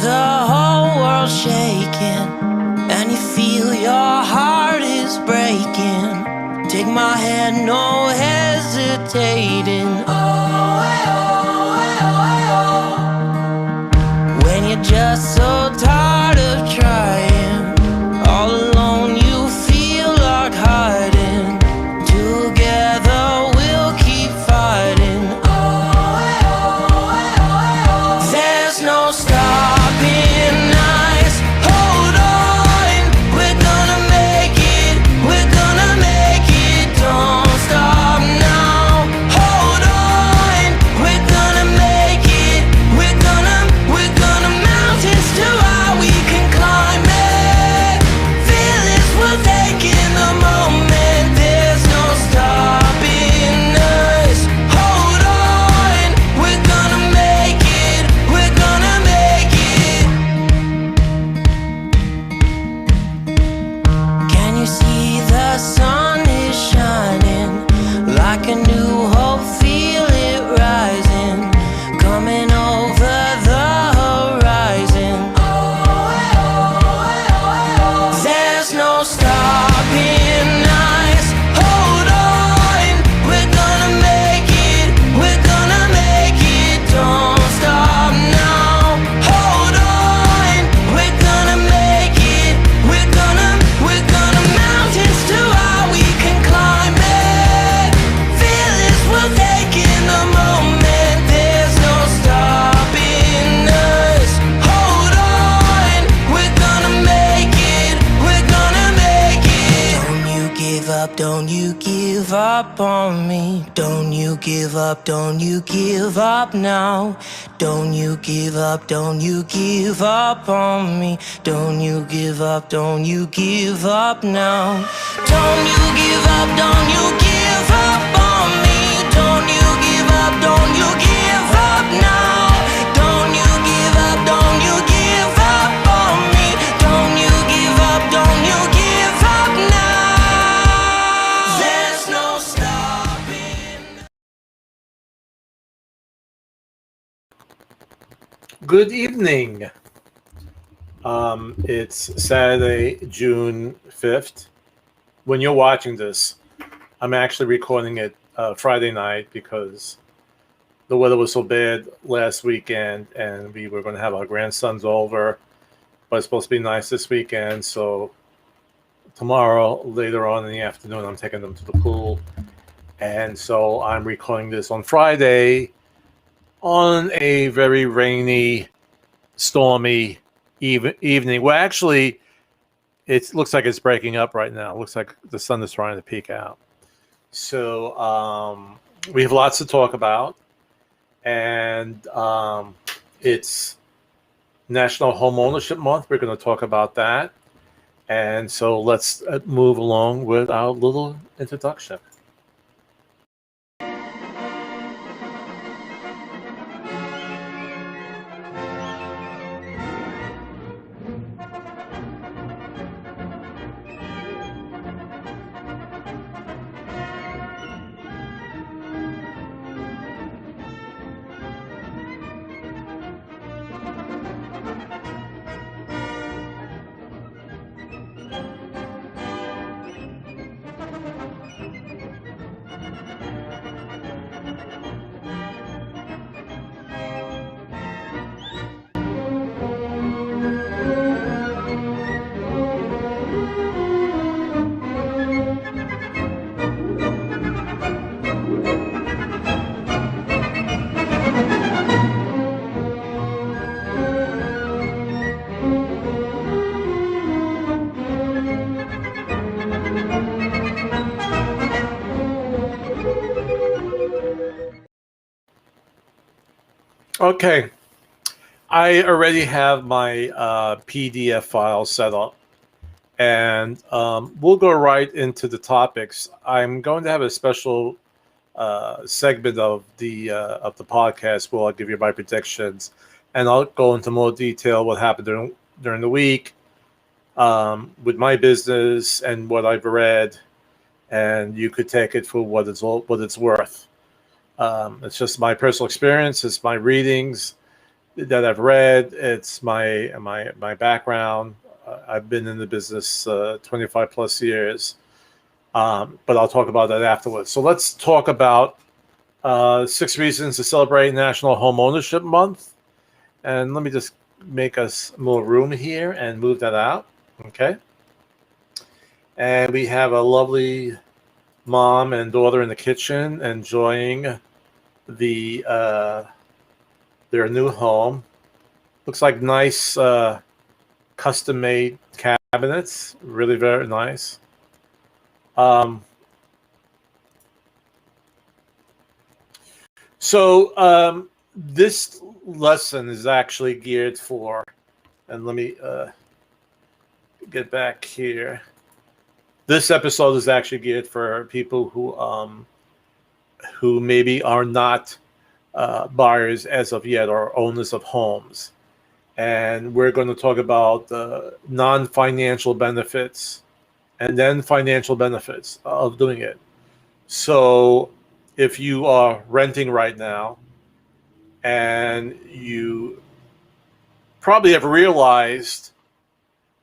the whole world shaking, and you feel your heart is breaking. Take my hand, no hesitating. Oh, when you're just so tired of trying, all alone you feel like hiding. Together we'll keep fighting. There's no stopping us. Hold on, we're gonna make it. We're gonna make it. Don't stop now. Hold on, we're gonna make it. We're gonna mountains too high we can climb it. Feel this, we're taking the moment. There's no stopping us. Hold on, we're gonna make it. We're gonna make it. Can you see the sun is shining like a new hope? Feel it rising, coming over the horizon. There's no stopping us. Hold on, we're gonna make it. We're gonna make it. Don't stop now. Hold on, we're gonna make it. We're gonna mountains too high we can climb it. Feel this, we're taking the moment. There's no stopping us. Hold on, we're gonna make it. We're gonna make it. Don't you give up, don't you give up on me. Don't you give up, don't you give up now. Don't you give up, don't you give up on me. Don't you give up, don't you give up now. Don't you give up, don't you give up on me. Don't you give up, don't you give up now. Don't you give up, don't you give up on me. Don't you give up, don't you give up now. There's no stopping. Good evening. It's Saturday, June 5th. When you're watching this, I'm actually recording it Friday night because the weather was so bad last weekend and we were going to have our grandsons over, but it's supposed to be nice this weekend. So tomorrow, later on in the afternoon, I'm taking them to the pool. And so I'm recording this on Friday on a very rainy, stormy evening. Well, actually, it looks like it's breaking up right now. It looks like the sun is trying to peek out. So we have lots to talk about. And it's National Home Ownership Month. We're going to talk about that. And so let's move along with our little introduction. Okay, I already have my PDF file set up, and we'll go right into the topics. I'm going to have a special segment of the podcast where I'll give you my predictions, and I'll go into more detail what happened during the week with my business and what I've read, and you could take it for what it's worth. It's just my personal experience. It's my readings, that I've read. It's my background. I've been in the business 25 plus years, but I'll talk about that afterwards. So let's talk about 6 reasons to celebrate National Home Ownership Month. And let me just make us more room here and move that out. Okay. And we have a lovely mom and daughter in the kitchen enjoying the their new home. Looks like nice custom-made cabinets. Really very nice. So this lesson is actually geared for, and let me get back here. This episode is actually geared for people who maybe are not buyers as of yet or owners of homes. And we're going to talk about the non-financial benefits and then financial benefits of doing it. So if you are renting right now and you probably have realized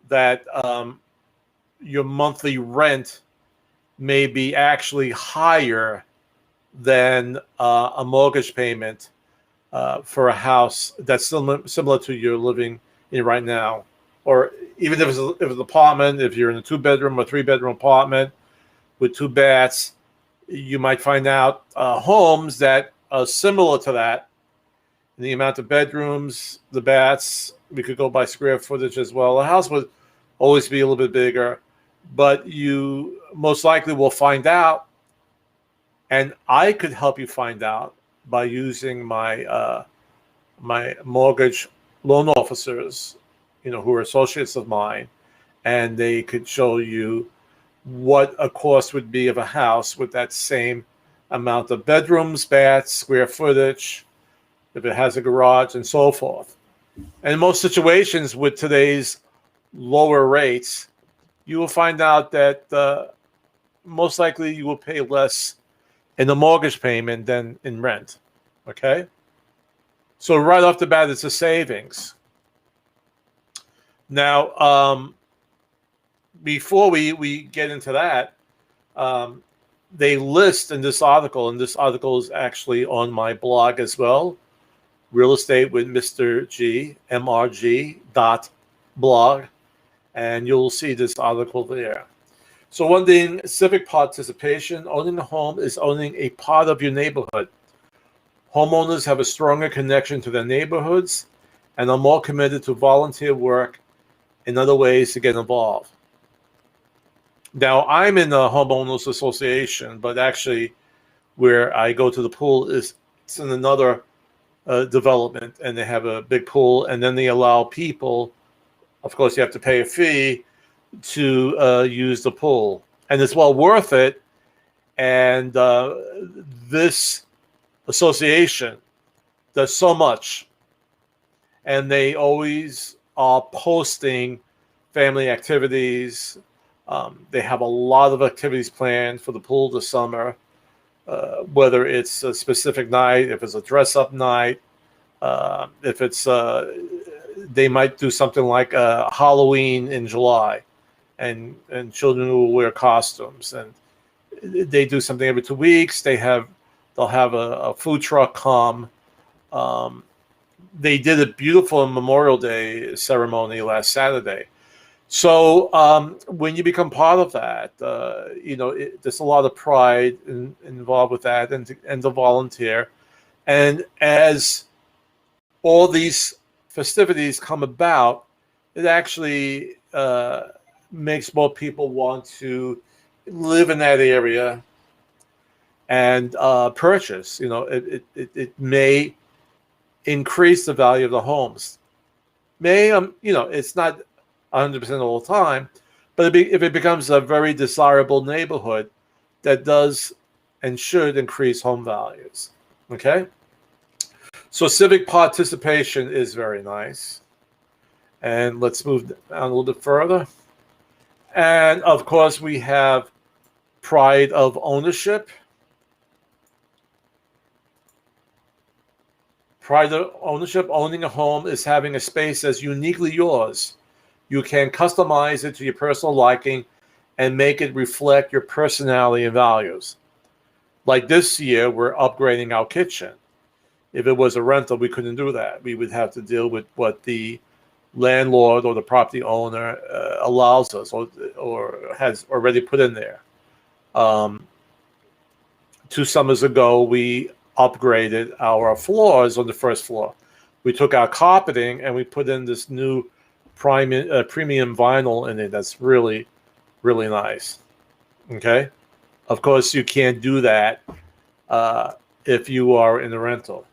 that your monthly rent may be actually higher than a mortgage payment for a house that's similar to you're living in right now. Or even if it's an apartment, if you're in a 2-bedroom or 3-bedroom apartment with 2 baths, you might find out homes that are similar to that. The amount of bedrooms, the baths, we could go by square footage as well. A house would always be a little bit bigger, but you most likely will find out, and I could help you find out by using my my mortgage loan officers, who are associates of mine, and they could show you what a cost would be of a house with that same amount of bedrooms, baths, square footage, if it has a garage, and so forth. And in most situations with today's lower rates, you will find out that most likely you will pay less in the mortgage payment than in rent. Okay? So right off the bat, it's a savings. Now, before we get into that, they list in this article, and this article is actually on my blog as well, Real Estate with Mr. G, mrg.blog, and you'll see this article there. So one thing, civic participation. Owning a home is owning a part of your neighborhood. Homeowners have a stronger connection to their neighborhoods and are more committed to volunteer work and other ways to get involved. Now, I'm in the homeowners association, but actually where I go to the pool it's in another development, and they have a big pool, and then they allow people, of course you have to pay a fee to use the pool, and it's well worth it. And this association does so much, and they always are posting family activities. They have a lot of activities planned for the pool this summer, whether it's a specific night, if it's a dress-up night, if it's they might do something like Halloween in July, and children will wear costumes, and they do something every 2 weeks. They'll have a food truck come. They did a beautiful Memorial Day ceremony last Saturday. So when you become part of that, there's a lot of pride involved with that, and to volunteer. And as all these festivities come about, it actually makes more people want to live in that area and purchase. It may increase the value of the homes. It's not 100% all the time, but if it becomes a very desirable neighborhood, that does and should increase home values. Okay? So civic participation is very nice. And let's move down a little bit further. And of course, we have pride of ownership. Private ownership, owning a home, is having a space that's uniquely yours. You can customize it to your personal liking and make it reflect your personality and values. Like this year, we're upgrading our kitchen. If it was a rental, we couldn't do that. We would have to deal with what the landlord or the property owner allows us or has already put in there. 2 summers ago, we upgraded our floors on the first floor. We took our carpeting and we put in this new premium vinyl in it that's really, really nice. Okay? Of course, you can't do that if you are in a rental.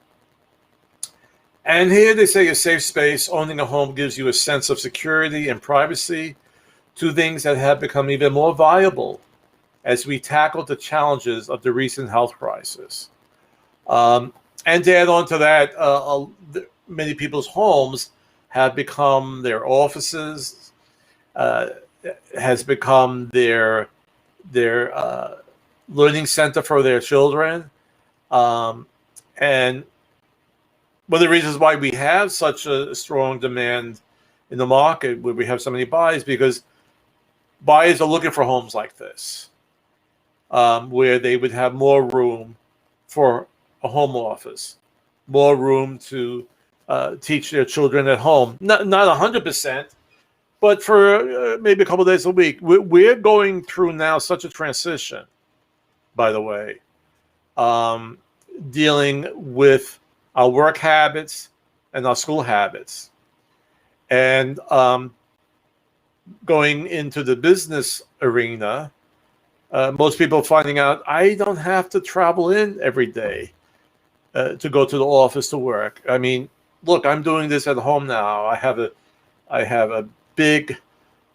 And here they say a safe space. Owning a home gives you a sense of security and privacy, 2 things that have become even more valuable as we tackle the challenges of the recent health crisis. And to add on to that, many people's homes have become their offices, has become their learning center for their children. And one of the reasons why we have such a strong demand in the market, where we have so many buyers, because buyers are looking for homes like this, where they would have more room for a home office, more room to teach their children at home. Not 100%, but for maybe a couple of days a week. We're going through now such a transition, by the way, dealing with our work habits and our school habits. And going into the business arena, most people are finding out I don't have to travel in every day to go to the office to work. I mean, look, I'm doing this at home now. I have a big,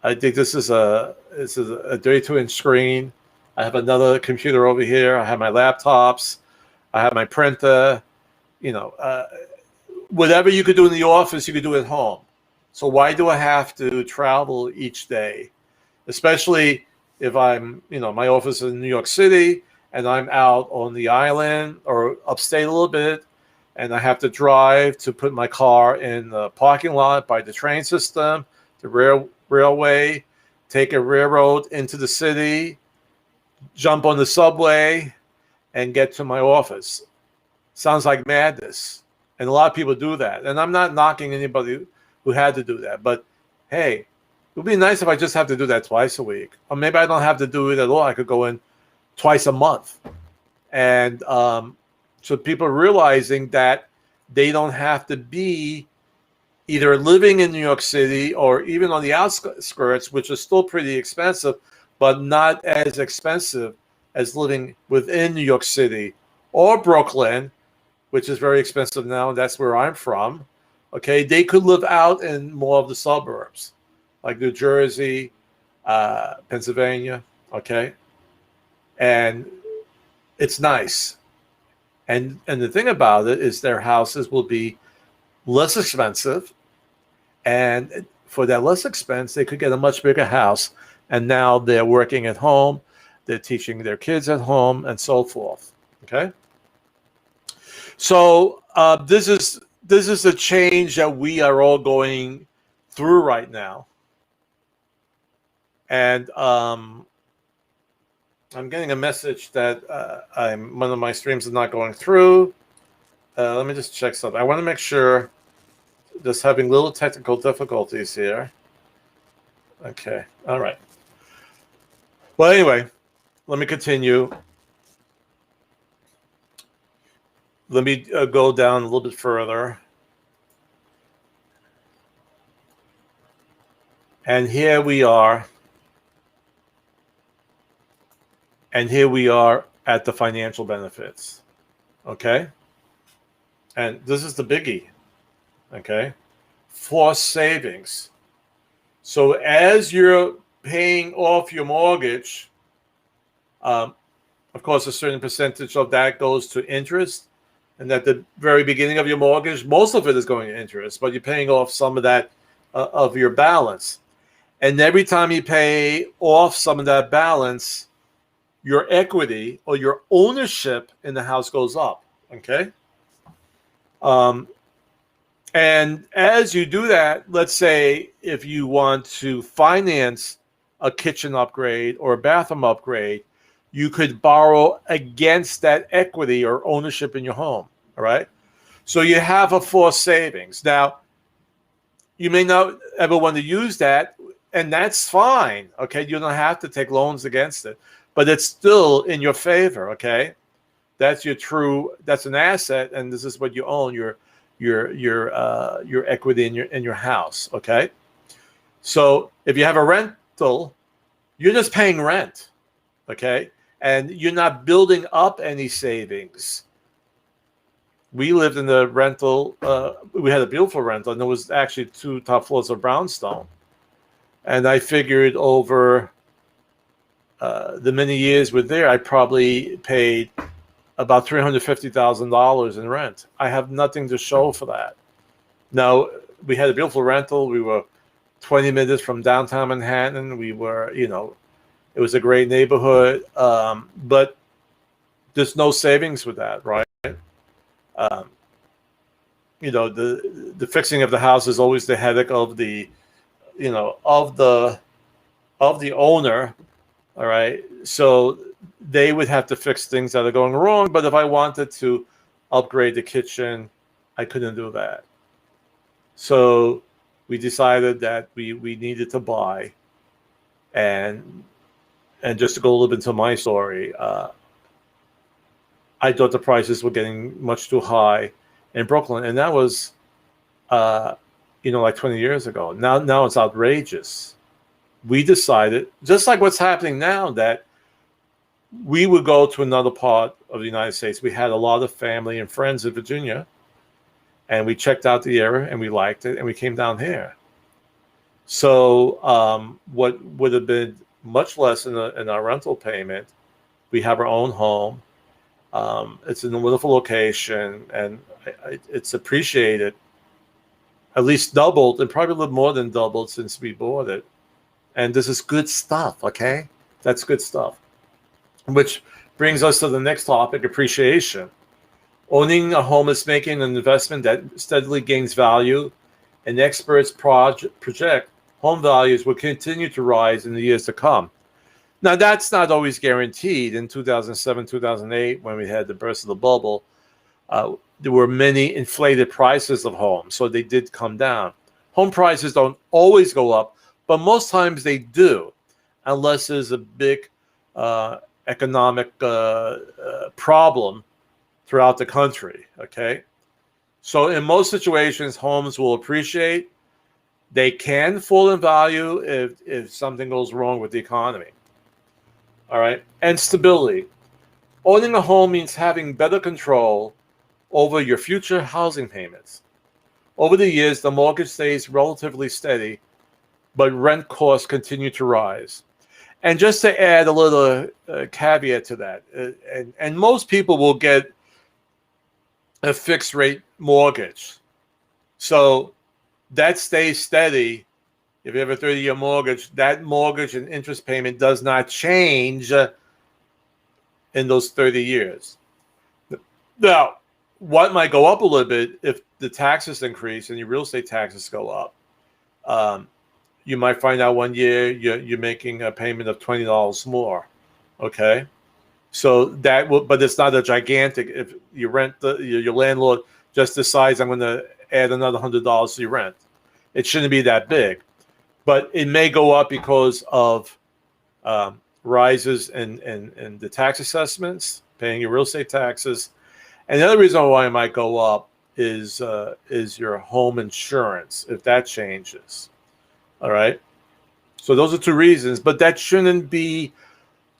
I think this is a 32-inch screen. I have another computer over here. I have my laptops. I have my printer. You know, whatever you could do in the office, you could do at home. So why do I have to travel each day? Especially if I'm, my office is in New York City and I'm out on the island or upstate a little bit, and I have to drive to put my car in the parking lot by the train system, the railway, take a railroad into the city, jump on the subway, and get to my office. Sounds like madness. And a lot of people do that. And I'm not knocking anybody who had to do that. But hey, it would be nice if I just have to do that twice a week. Or maybe I don't have to do it at all. I could go in twice a month. And so people are realizing that they don't have to be either living in New York City or even on the outskirts, which is still pretty expensive, but not as expensive as living within New York City or Brooklyn, which is very expensive now. And that's where I'm from. Okay, they could live out in more of the suburbs, like New Jersey, Pennsylvania. Okay, and it's nice. And the thing about it is their houses will be less expensive, and for that less expense, they could get a much bigger house. And now they're working at home, they're teaching their kids at home, and so forth. Okay. So this is a change that we are all going through right now, and I'm getting a message that one of my streams is not going through. Let me just check something. I want to make sure. Just having little technical difficulties here. Okay. All right. Well, anyway, let me continue. Let me go down a little bit further. And here we are. And here we are at the financial benefits. Okay? And this is the biggie. Okay? Forced savings. So as you're paying off your mortgage, of course, a certain percentage of that goes to interest. And at the very beginning of your mortgage, most of it is going to interest, but you're paying off some of that of your balance. And every time you pay off some of that balance, your equity or your ownership in the house goes up. Okay? Um, and as you do that, let's say if you want to finance a kitchen upgrade or a bathroom upgrade, you could borrow against that equity or ownership in your home. All right. So you have a forced savings. Now, you may not ever want to use that, and that's fine. Okay. You don't have to take loans against it, but it's still in your favor. Okay. That's that's an asset, and this is what you own, your equity in your house. Okay. So if you have a rental, you're just paying rent. Okay. And you're not building up any savings. We lived in the rental. We had a beautiful rental, and there was actually 2 top floors of brownstone. And I figured over the many years we're there, I probably paid about $350,000 in rent. I have nothing to show for that. Now, we had a beautiful rental. We were 20 minutes from downtown Manhattan. We were, it was a great neighborhood, but there's no savings with that, right? The fixing of the house is always the headache of the owner. All right, so they would have to fix things that are going wrong. But if I wanted to upgrade the kitchen, I couldn't do that. So we decided that we needed to buy. And just to go a little bit into my story, I thought the prices were getting much too high in Brooklyn, and that was, like 20 years ago. Now it's outrageous. We decided, just like what's happening now, that we would go to another part of the United States. We had a lot of family and friends in Virginia, and we checked out the area, and we liked it, and we came down here. So what would have been much less in our rental payment, we have our own home. It's in a wonderful location, and it's appreciated, at least doubled, and probably a little more than doubled since we bought it. And this is good stuff, okay? That's good stuff. Which brings us to the next topic, appreciation. Owning a home is making an investment that steadily gains value, and experts project home values will continue to rise in the years to come. Now, that's not always guaranteed. In 2007, 2008, when we had the burst of the bubble, there were many inflated prices of homes, so they did come down. Home prices don't always go up, but most times they do, unless there's a big economic problem throughout the country, okay? So in most situations, homes will appreciate. They can fall in value if something goes wrong with the economy. All right. And stability. Owning a home means having better control over your future housing payments. Over the years, the mortgage stays relatively steady, but rent costs continue to rise. And just to add a little caveat to that, and most people will get a fixed rate mortgage. So that stays steady. If you have a 30-year mortgage, that mortgage and interest payment does not change in those 30 years. Now, what might go up a little bit if the taxes increase and your real estate taxes go up. You might find out one year you're making a payment of $20 more. Okay, so that will, but it's not a gigantic. If you rent, your landlord just decides I'm going to add another $100 to your rent, it shouldn't be that big. But it may go up because of rises in the tax assessments, paying your real estate taxes. And the other reason why it might go up is your home insurance, if that changes. All right. So those are two reasons, but that shouldn't be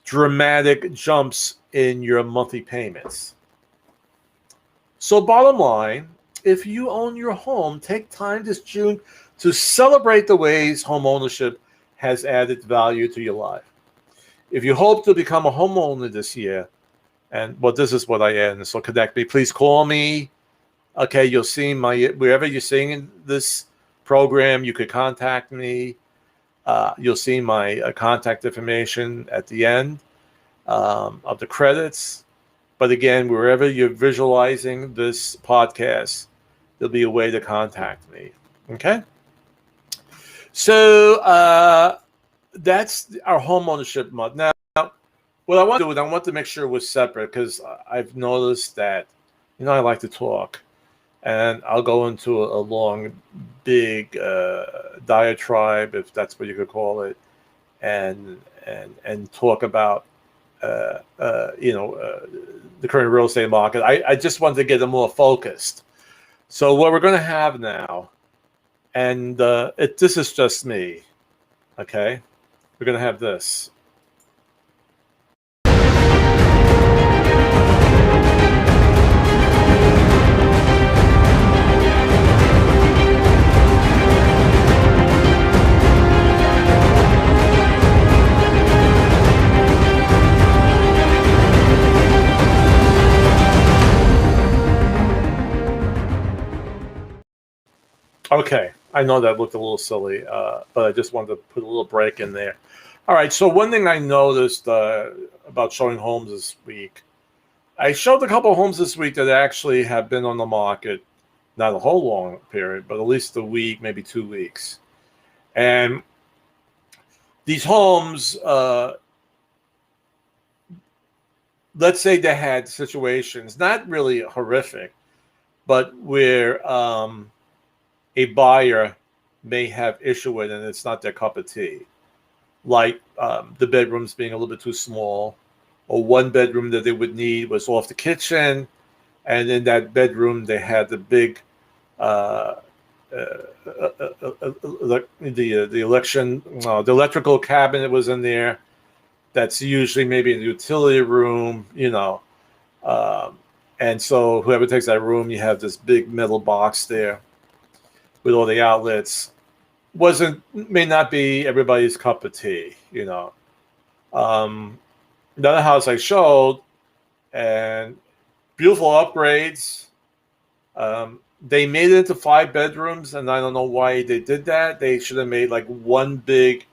dramatic jumps in your monthly payments. So bottom line, if you own your home, take time this June to celebrate the ways home ownership has added value to your life. If you hope to become a homeowner this year, this is what I end, so connect me. Please call me. Okay, you'll see wherever you're seeing this program, you could contact me. You'll see my contact information at the end of the credits. But again, wherever you're visualizing this podcast, there'll be a way to contact me. Okay. So that's our home ownership month. Now, what I want to do is I want to make sure we're separate because I've noticed that, I like to talk, and I'll go into a long, big diatribe, if that's what you could call it, and talk about the current real estate market. I just wanted to get them more focused. So what we're going to have now, and this is just me, okay? We're going to have this. Okay, I know that looked a little silly, but I just wanted to put a little break in there. All right, so one thing I noticed about showing homes this week, I showed a couple of homes this week that actually have been on the market, not a whole long period, but at least a week, maybe 2 weeks. And these homes, let's say they had situations, not really horrific, but where a buyer may have issue with, and it's not their cup of tea, like the bedrooms being a little bit too small, or one bedroom that they would need was off the kitchen, and in that bedroom they had the big the electrical cabinet was in there. That's usually maybe in the utility room, and so whoever takes that room, you have this big metal box there with all the outlets. May not be everybody's cup of tea, Another house I showed, and beautiful upgrades. They made it into 5 bedrooms, and I don't know why they did that. They should have made like one big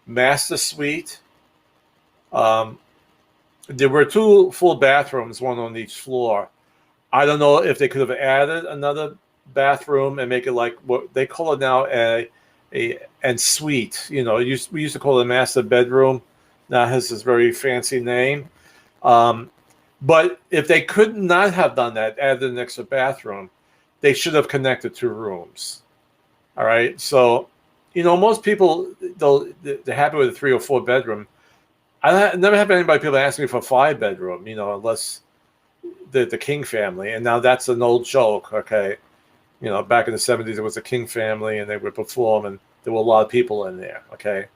master suite. There were 2 full bathrooms, one on each floor. I don't know if they could have added another bathroom and make it like what they call it now a suite. We used to call it a master bedroom. Now it has this very fancy name. But if they could not have done that, added an extra bathroom, they should have connected 2 rooms. All right. So, most people, they're happy with a 3 or 4 bedroom. I never have people ask me for 5 bedroom, unless the King family. And now that's an old joke. Okay. Back in the 70s, it was a King family and they would perform, and there were a lot of people in there. Okay.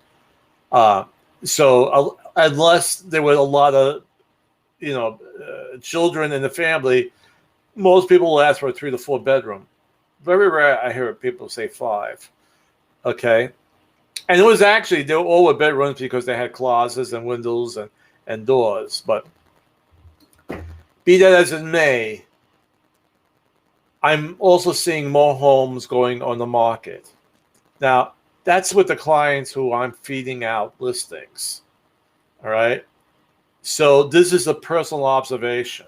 So unless there were a lot of, children in the family, most people will ask for a 3 to 4 bedroom. Very rare I hear people say 5. Okay. And it was actually, they were all with bedrooms because they had closets and windows and doors. But be that as it may, I'm also seeing more homes going on the market. Now, that's with the clients who I'm feeding out listings. All right. So this is a personal observation.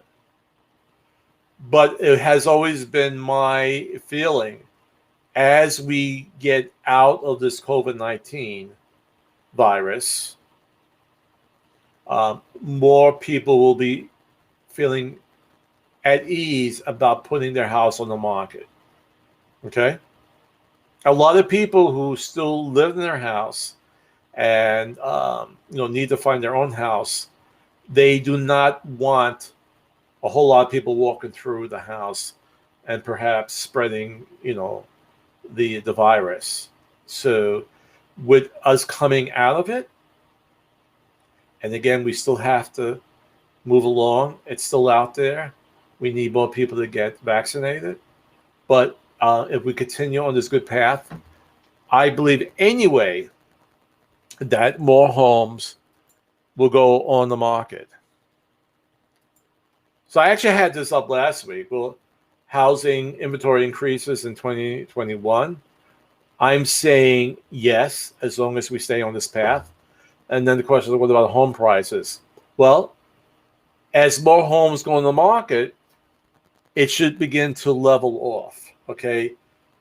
But it has always been my feeling, as we get out of this COVID-19 virus, more people will be feeling at ease about putting their house on the market. Okay? A lot of people who still live in their house and need to find their own house, they do not want a whole lot of people walking through the house and perhaps spreading, the virus. So with us coming out of it, and again, we still have to move along. It's still out there. We need more people to get vaccinated. But if we continue on this good path, I believe anyway that more homes will go on the market. So I actually had this up last week. Well, housing inventory increases in 2021. I'm saying yes, as long as we stay on this path. And then the question is, what about home prices? Well, as more homes go on the market, it should begin to level off. okay,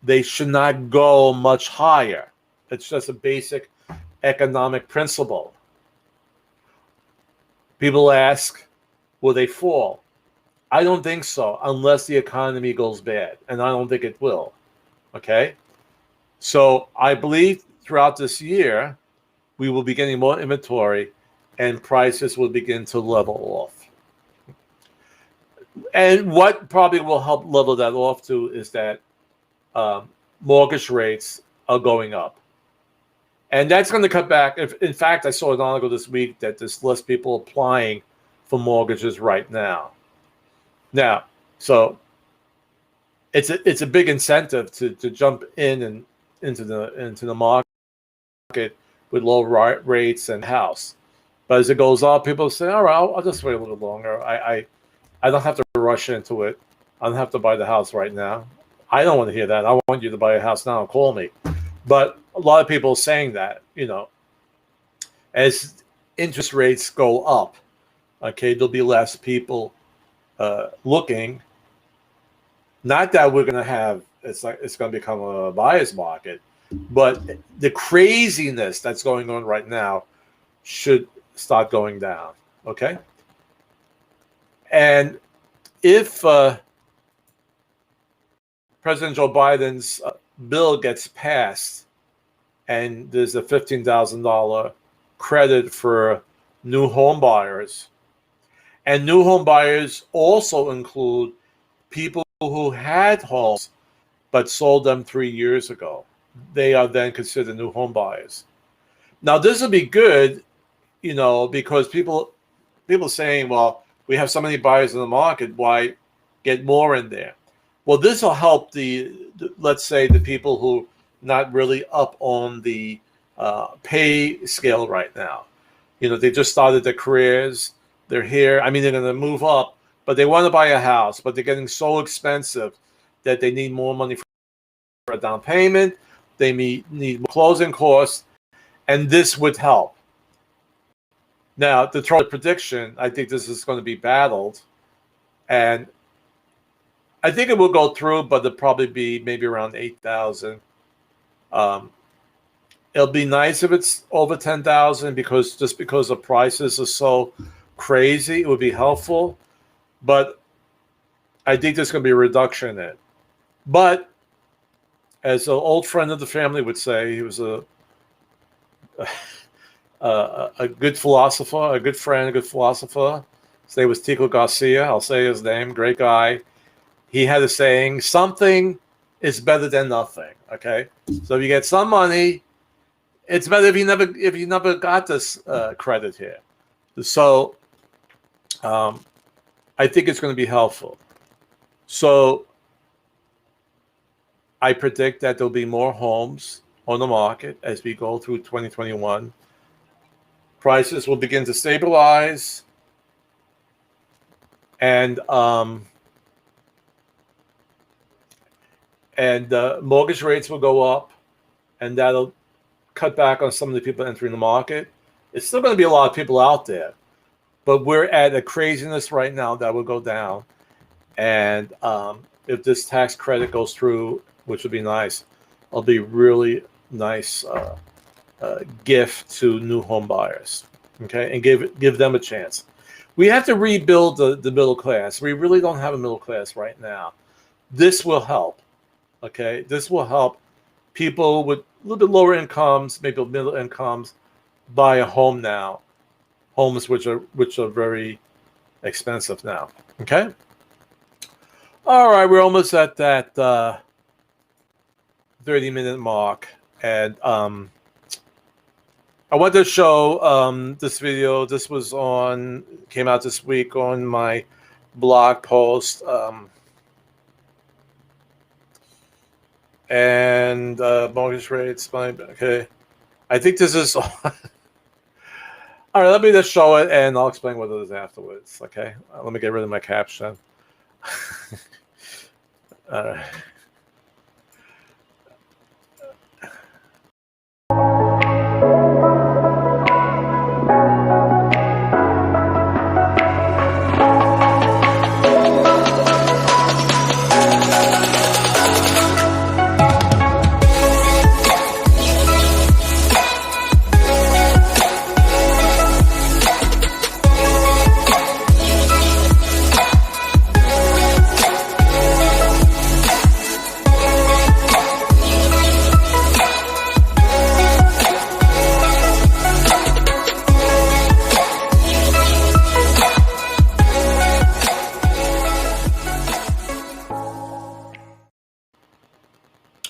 they should not go much higher. It's just a basic economic principle. People ask, will they fall? I don't think so, unless the economy goes bad, and I don't think it will. Okay? So I believe throughout this year, we will be getting more inventory and prices will begin to level off. And what probably will help level that off too is that mortgage rates are going up. And that's going to cut back. In fact, I saw an article this week that there's less people applying for mortgages right now. Now, so it's a big incentive to jump in and into the market with low rates and house. But as it goes up, people say, all right, I'll just wait a little longer. I don't have to rush into it. I don't have to buy the house right now. I don't want to hear that. I want you to buy a house now and call me. But a lot of people are saying that, as interest rates go up, okay, there'll be less people looking. Not that we're going to have, it's going to become a buyer's market, but the craziness that's going on right now should start going down, okay? And if President Joe Biden's bill gets passed and there's a $15,000 credit for new home buyers, and new home buyers also include people who had homes but sold them 3 years ago. They are then considered new home buyers. Now, this will be good, because people saying, well, we have so many buyers in the market, why get more in there? Well, this will help let's say, the people who not really up on the pay scale right now. They just started their careers. They're here. I mean, they're going to move up, but they want to buy a house, but they're getting so expensive that they need more money for a down payment. They need closing costs, and this would help. Now, to throw a prediction, I think this is going to be battled, and I think it will go through, but it'll probably be maybe around 8,000. It'll be nice if it's over 10,000 because the prices are so crazy, it would be helpful. But I think there's going to be a reduction in it. But as an old friend of the family would say, he was a good philosopher, a good friend, a good philosopher. His name was Tico Garcia. I'll say his name. Great guy. He had a saying, something is better than nothing. Okay? So if you get some money, it's better if you never got this credit here. So I think it's going to be helpful. So I predict that there'll be more homes on the market as we go through 2021. Prices will begin to stabilize, and mortgage rates will go up, and that'll cut back on some of the people entering the market. It's still going to be a lot of people out there, but we're at a craziness right now that will go down. And if this tax credit goes through, which would be nice, it'll be really nice gift to new home buyers, okay, and give them a chance. We have to rebuild the middle class. We really don't have a middle class right now. This will help, okay? This will help people with a little bit lower incomes, maybe middle incomes, buy a home now. Homes which are very expensive now, okay? All right, we're almost at that 30-minute mark, and I want to show this video. This came out this week on my blog post, and mortgage rates. Okay, I think this is. All right, let me just show it, and I'll explain what it is afterwards. Okay, let me get rid of my caption. All right.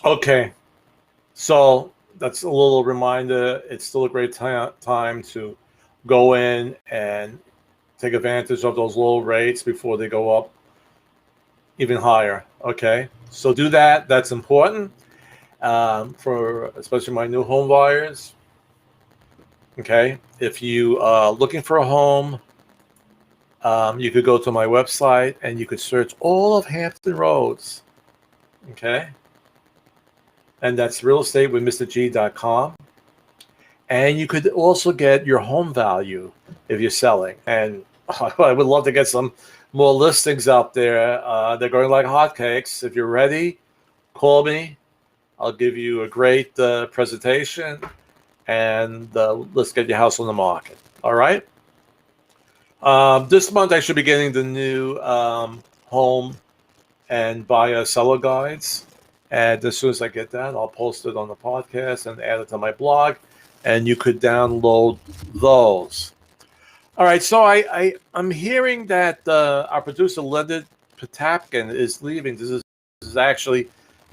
Okay, so that's a little reminder. It's still a great time to go in and take advantage of those low rates before they go up even higher. Okay, so do that. That's important for especially my new home buyers. Okay, if you are looking for a home, you could go to my website and you could search all of Hampton Roads. Okay, and that's realestatewithmrg.com. And you could also get your home value if you're selling. And I would love to get some more listings out there. They're going like hotcakes. If you're ready, call me. I'll give you a great presentation, and let's get your house on the market. All right. This month I should be getting the new home and buyer seller guides. And as soon as I get that, I'll post it on the podcast and add it to my blog, and you could download those. All right, so I'm hearing that our producer Leonard Potapkin is leaving. This is actually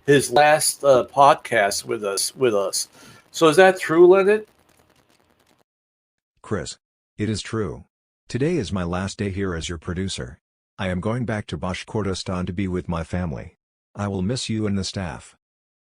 his last podcast with us. So is that true, Leonard? Chris, it is true. Today is my last day here as your producer. I am going back to Bashkortostan to be with my family. I will miss you and the staff.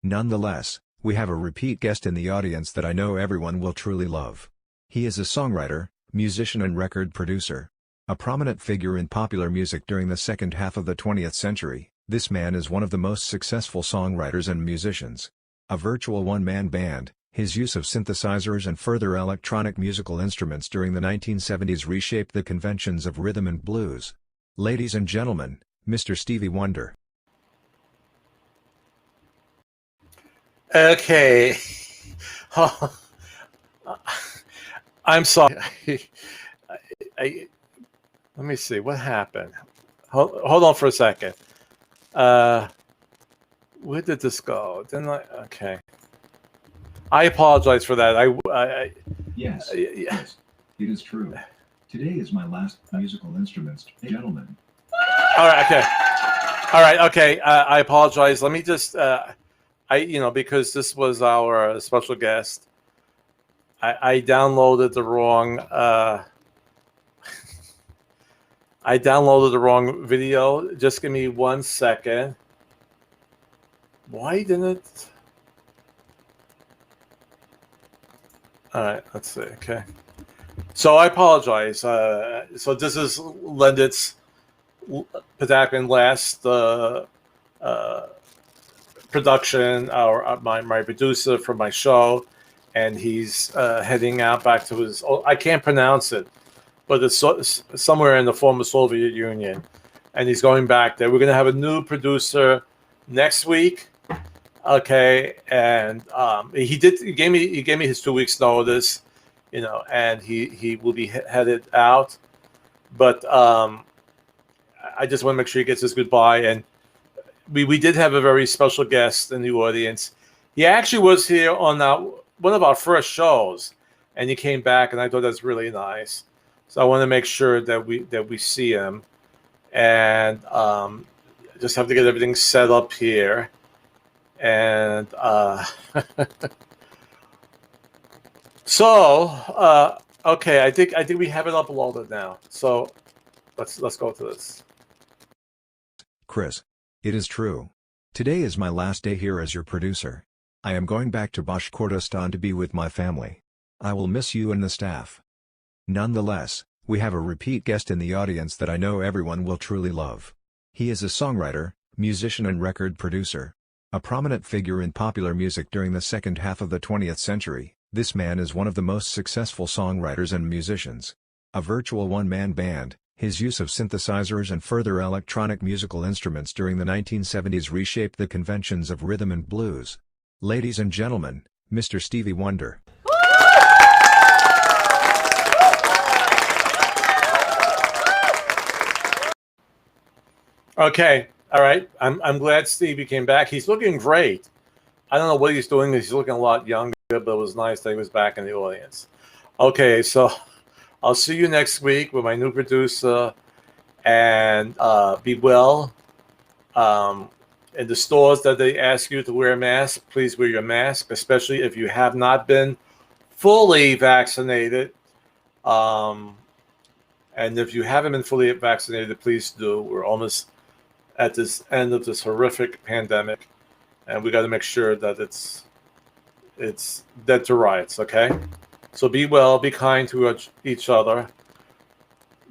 Nonetheless, we have a repeat guest in the audience that I know everyone will truly love. He is a songwriter, musician and record producer. A prominent figure in popular music during the second half of the 20th century, this man is one of the most successful songwriters and musicians. A virtual one-man band, his use of synthesizers and further electronic musical instruments during the 1970s reshaped the conventions of rhythm and blues. Ladies and gentlemen, Mr. Stevie Wonder. Okay. I'm sorry. Let me see what happened. Hold on for a second. Where did this go? Didn't I? Okay. I apologize for that. Yes, Yeah. yes, it is true. Today is my last musical instruments, gentlemen. All right. Okay. All right. Okay. I apologize. Let me just. Because this was our special guest, I downloaded the wrong. I downloaded the wrong video. Just give me 1 second. Why didn't it? All right, let's see. Okay. So I apologize. So this is Leonard's Potapkin last production, my producer for my show, and he's heading out back to his. I can't pronounce it, but it's somewhere in the former Soviet Union, and he's going back there. We're going to have a new producer next week. Okay, and he gave me his 2 weeks notice, and he will be headed out, but I just want to make sure he gets his goodbye. And we did have a very special guest in the audience. He actually was here on one of our first shows, and he came back, and I thought that's really nice. So I want to make sure that we see him, and just have to get everything set up here. And okay, I think we have it uploaded now. So let's go to this. Chris, it is true. Today is my last day here as your producer. I am going back to Bashkortostan to be with my family. I will miss you and the staff. Nonetheless, we have a repeat guest in the audience that I know everyone will truly love. He is a songwriter, musician and record producer. A prominent figure in popular music during the second half of the 20th century, this man is one of the most successful songwriters and musicians. A virtual one-man band, his use of synthesizers and further electronic musical instruments during the 1970s reshaped the conventions of rhythm and blues. Ladies and gentlemen, Mr. Stevie Wonder. Okay. All right. I'm glad Stevie came back. He's looking great. I don't know what he's doing. He's looking a lot younger, but it was nice that he was back in the audience. Okay, so I'll see you next week with my new producer, and be well. In the stores that they ask you to wear a mask, please wear your mask, especially if you have not been fully vaccinated. And if you haven't been fully vaccinated, please do. We're almost at this end of this horrific pandemic, and we got to make sure that it's dead to rights, okay? So be well, be kind to each other.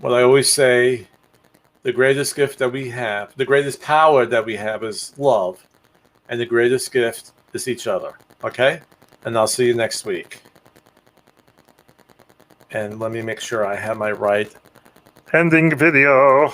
What I always say, the greatest gift that we have, the greatest power that we have is love, and the greatest gift is each other, okay? And I'll see you next week. And let me make sure I have my right ending video.